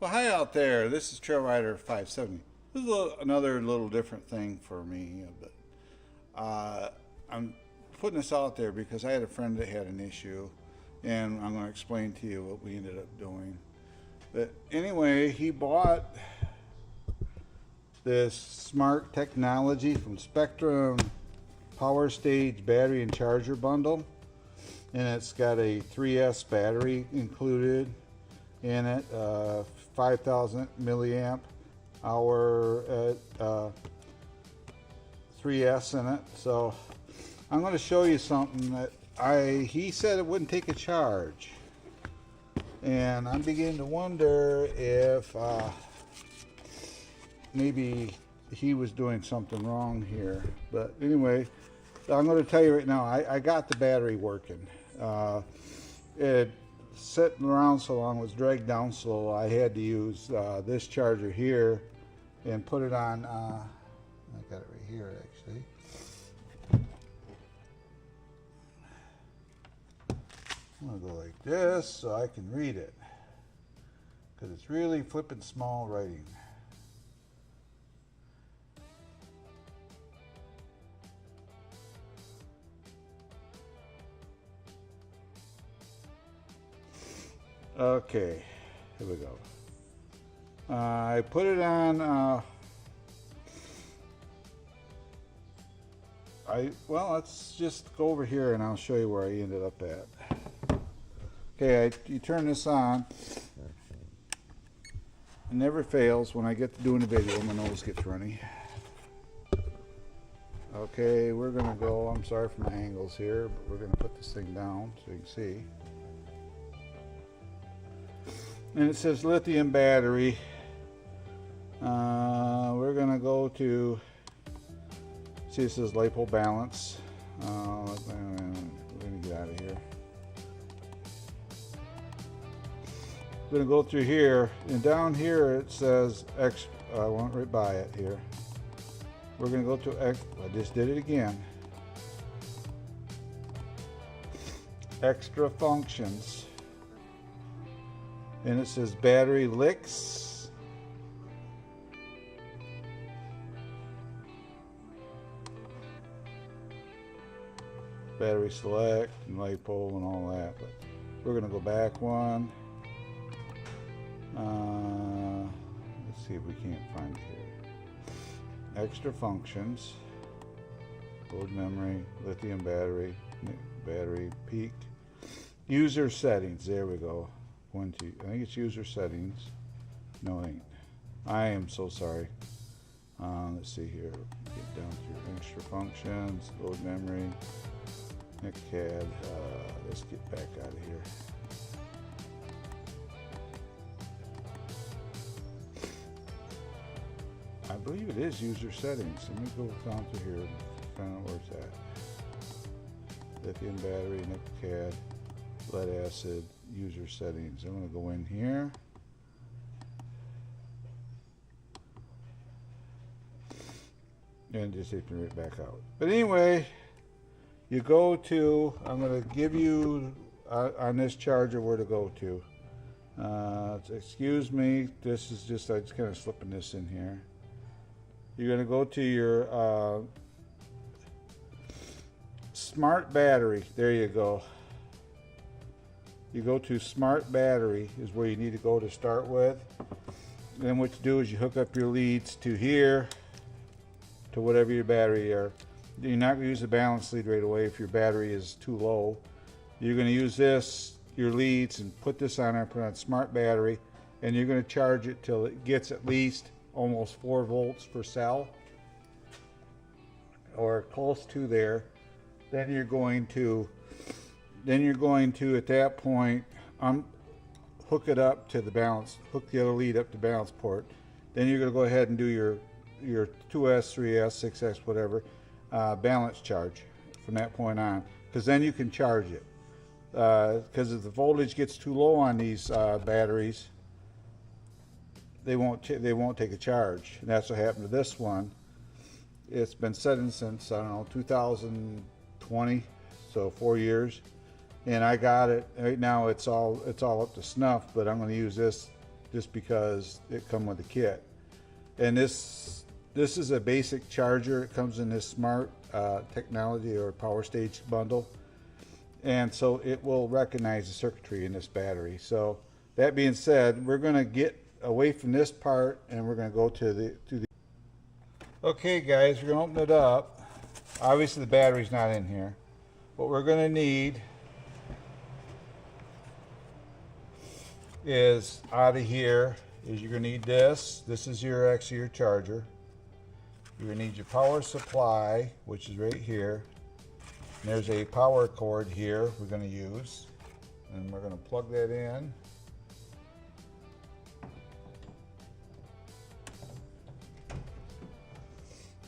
Well, hi out there. This is Trailrider 570. This is another little different thing for me, but I'm putting this out there because I had a friend that had an issue, and I'm going to explain to you what we ended up doing. But anyway, he bought this smart technology from Spectrum Power Stage battery and charger bundle, and it's got a 3S battery included in it, 5,000 milliamp hour 3S in it. So I'm going to show you something that he said it wouldn't take a charge, and I'm beginning to wonder if maybe he was doing something wrong here. But anyway, I'm going to tell you right now, I got the battery working. It sitting around so long, was dragged down so I had to use this charger here and put it on. I got it right here actually. I'm going to go like this so I can read it, because it's really flipping small writing. Okay, here we go. I put it on. Well, let's just go over here and I'll show you where I ended up at. Okay, you turn this on. It never fails when I get to doing a video. My nose gets runny. Okay, we're gonna go. I'm sorry for my angles here, but we're gonna put this thing down so you can see. And it says lithium battery. We're gonna go to, see, it says LiPo balance. We're gonna get out of here. We're gonna go through here, and down here it says X. I went right by it here. We're gonna go to X. I just did it again. Extra functions. And it says battery licks. Battery select and LiPo and all that. But we're going to go back one. Let's see if we can't find it here. Extra functions. Load memory, lithium battery, battery peak. User settings. There we go. I think it's user settings. No, it ain't. I am so sorry. Let's see here. Get down through extra functions, load memory, NetCAD. Let's get back out of here. I believe it is user settings. Let me go down through here and find out where it's at. Lithium battery, NetCAD, lead acid, user settings. I'm going to go in here. And just hit me right back out. But anyway, you go to, I'm going to give you on this charger where to go to. Excuse me, this is just, I'm just kind of slipping this in here. You're going to go to your smart battery. There you go. You go to smart battery is where you need to go to start with. Then what you do is you hook up your leads to here, to whatever your battery are. You're not going to use the balance lead right away if your battery is too low. You're going to use this, your leads, and put this on there, put on smart battery, and you're going to charge it till it gets at least almost 4 volts per cell, or close to there. Then you're going to at that point hook it up to the balance, hook the other lead up to balance port. Then you're going to go ahead and do your 2S, 3S, 6S, whatever, balance charge from that point on, because then you can charge it. Because if the voltage gets too low on these batteries, they won't take a charge. And that's what happened to this one. It's been sitting since, I don't know, 2020, so 4 years. And I got it right now. It's all up to snuff, but I'm going to use this just because it come with a kit. And this is a basic charger. It comes in this smart technology or power stage bundle, and so it will recognize the circuitry in this battery. So that being said, we're going to get away from this part and we're going to go to the okay guys, we're going to open it up. Obviously the battery's not in here. What we're going to need is out of here is you're going to need this. This is actually your charger. You're going to need your power supply, which is right here. And there's a power cord here we're going to use, and we're going to plug that in.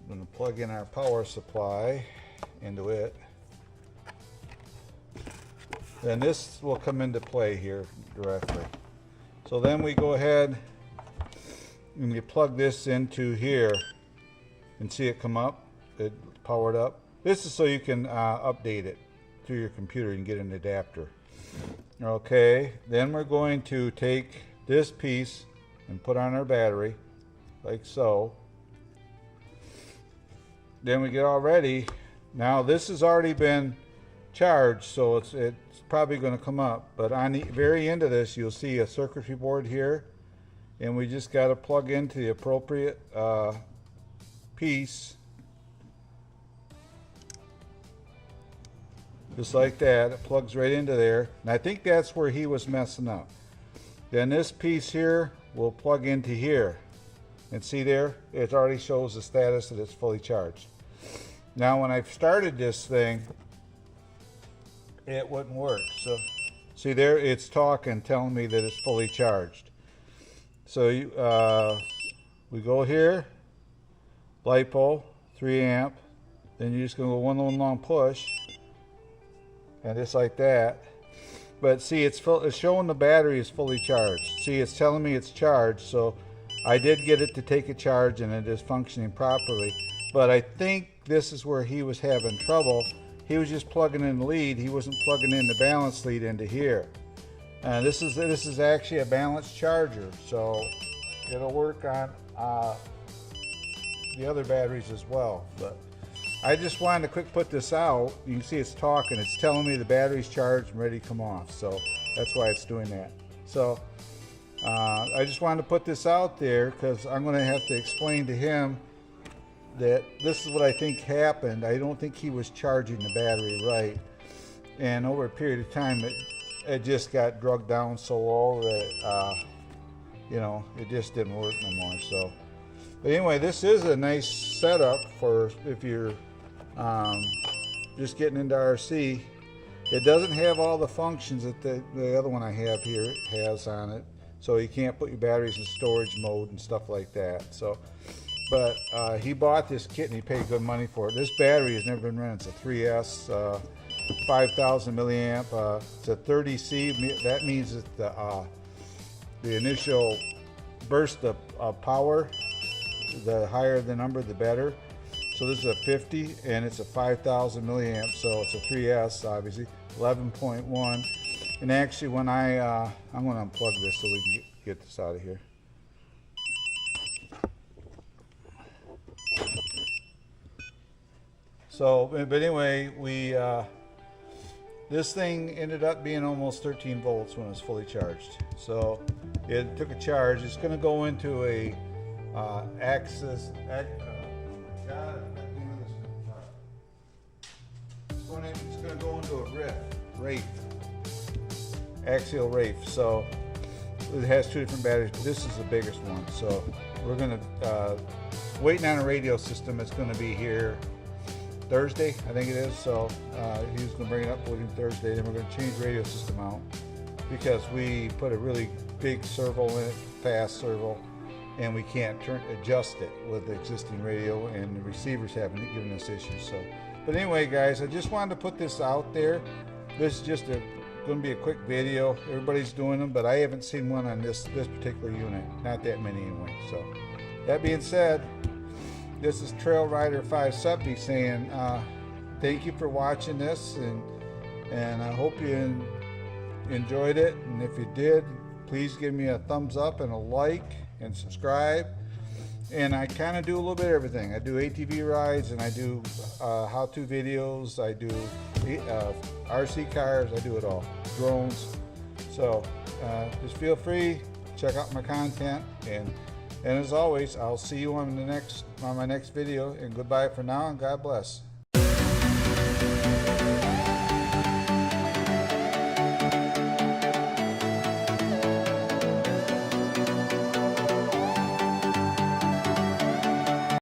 I'm going to plug in our power supply into it. Then this will come into play here directly. So then we go ahead and you plug this into here and see it come up, it powered up. This is so you can update it through your computer and get an adapter. Okay, then we're going to take this piece and put on our battery like so. Then we get all ready. Now this has already been charged, so it's probably going to come up, but on the very end of this you'll see a circuitry board here, and we just got to plug into the appropriate piece just like that. It plugs right into there, and I think that's where he was messing up. Then this piece here will plug into here, and see there, it already shows the status that it's fully charged. Now when I've started this thing, it wouldn't work. So see there, it's talking, telling me that it's fully charged. So we go here, LiPo, 3 amp, then you're just going to go one long push, and just like that. But see, it's showing the battery is fully charged. See, it's telling me it's charged, so I did get it to take a charge and it is functioning properly. But I think this is where he was having trouble. He was just plugging in the lead. He wasn't plugging in the balance lead into here. This is actually a balanced charger, so it'll work on the other batteries as well. But I just wanted to quick put this out. You can see it's talking. It's telling me the battery's charged and ready to come off. So that's why it's doing that. So I just wanted to put this out there because I'm going to have to explain to him that this is what I think happened. I don't think he was charging the battery right, and over a period of time it just got drugged down so low that you know, it just didn't work no more. So but anyway, this is a nice setup for if you're just getting into RC. It doesn't have all the functions that the other one I have here has on it, so you can't put your batteries in storage mode and stuff like that. So but he bought this kit and he paid good money for it. This battery has never been run. It's a 3S, 5,000 milliamp. It's a 30C. That means that the initial burst of power, the higher the number, the better. So this is a 50, and it's a 5,000 milliamp. So it's a 3S, obviously, 11.1. And actually, when I'm going to unplug this so we can get this out of here. So, but anyway, this thing ended up being almost 13 volts when it was fully charged. So it took a charge. It's going to go into a axis. Oh my God! It's going to go into a Wraith, axial Wraith. So it has 2 different batteries, but this is the biggest one. So we're going to waiting on a radio system. It's going to be here Thursday, I think it is. So he's going to bring it up with him Thursday, and we're going to change the radio system out because we put a really big servo in it, fast servo, and we can't adjust it with the existing radio, and the receivers haven't given us issues. So, but anyway, guys, I just wanted to put this out there. This is just going to be a quick video. Everybody's doing them, but I haven't seen one on this particular unit. Not that many anyway. So, that being said, this is Trailrider 570 saying thank you for watching this, and I hope you enjoyed it. And if you did, please give me a thumbs up and a like and subscribe. And I kind of do a little bit of everything. I do ATV rides, and I do how-to videos. I do RC cars. I do it all. Drones. So just feel free, check out my content, and as always, I'll see you on my next video. And goodbye for now, and God bless.